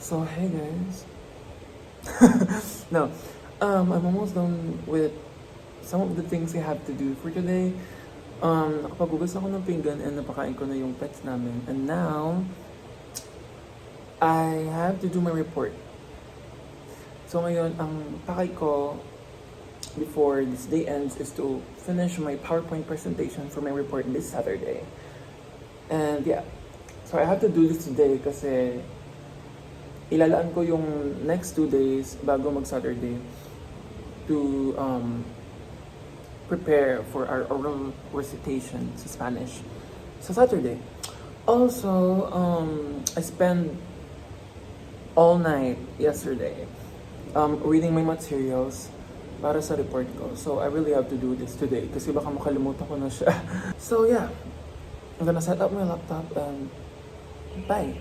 So hey guys. No. I'm almost done with some of the things I have to do for today. Nakapaghugas ako ng pinggan and napakain ko na yung pets namin. And now, I have to do my report. So ngayon, ang pakay ko before this day ends is to finish my PowerPoint presentation for my report this Saturday. And yeah, so I have to do this today kasi ilalaan ko yung next 2 days bago mag-Saturday to prepare for our oral recitation sa Spanish sa Saturday. Also, I spent all night yesterday reading my materials para sa report ko. So I really have to do this today kasi baka makalimutan ko na siya. So yeah, I'm gonna set up my laptop and bye!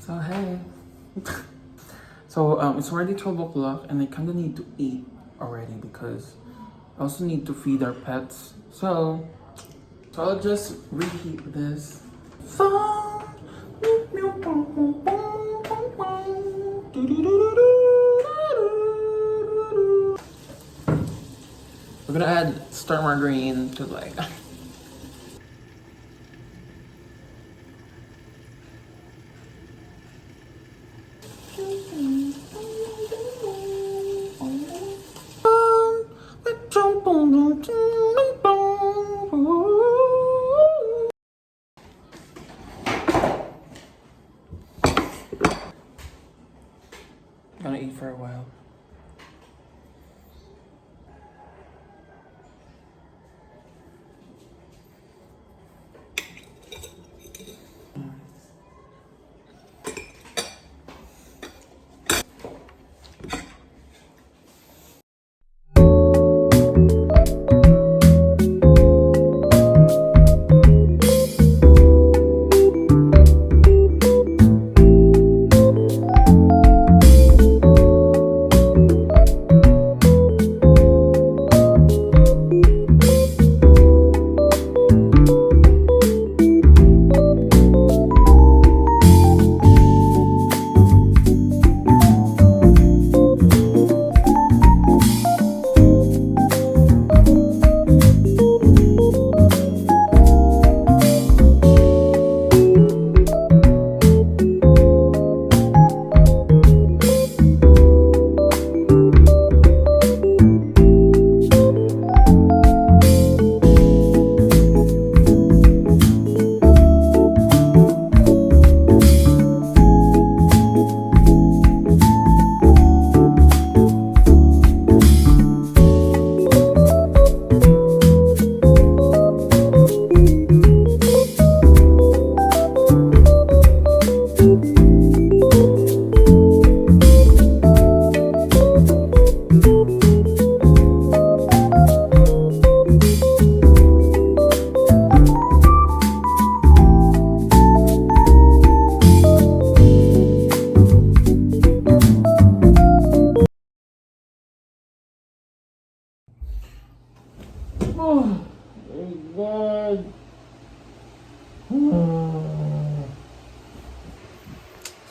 So hey. So it's already 12 o'clock and I kind of need to eat already because I also need to feed our pets. So I'll just reheat this. We're gonna add star margarine to like gonna eat for a while.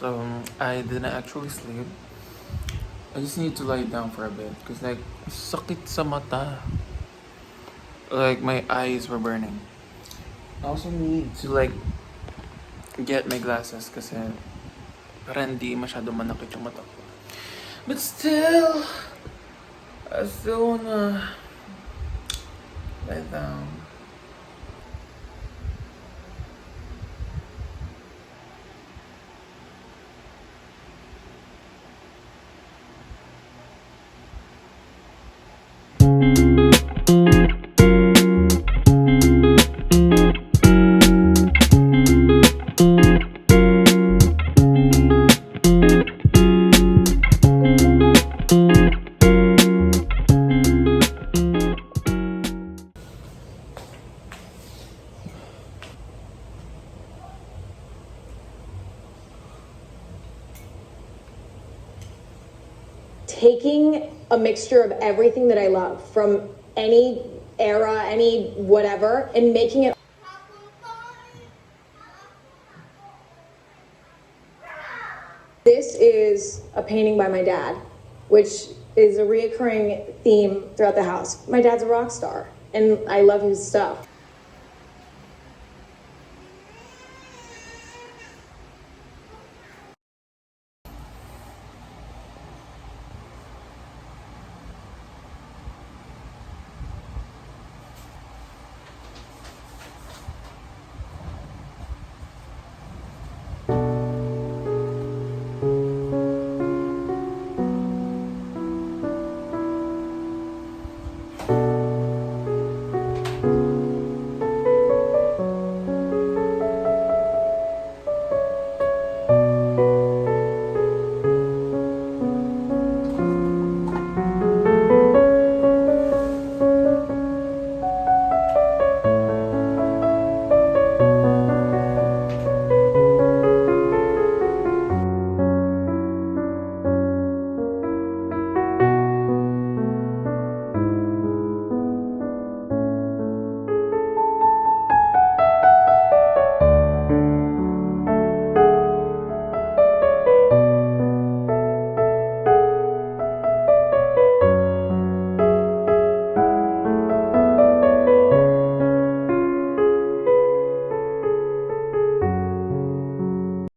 So I didn't actually sleep. I just need to lie down for a bit because like sakit sa mata. Like my eyes were burning. I also need to like get my glasses kasi para hindi masyado manakit yung mata ko. But still, I still wanna lie down. Taking a mixture of everything that I love from any era, any whatever, and making it. This is a painting by my dad, which is a reoccurring theme throughout the house. My dad's a rock star, and I love his stuff.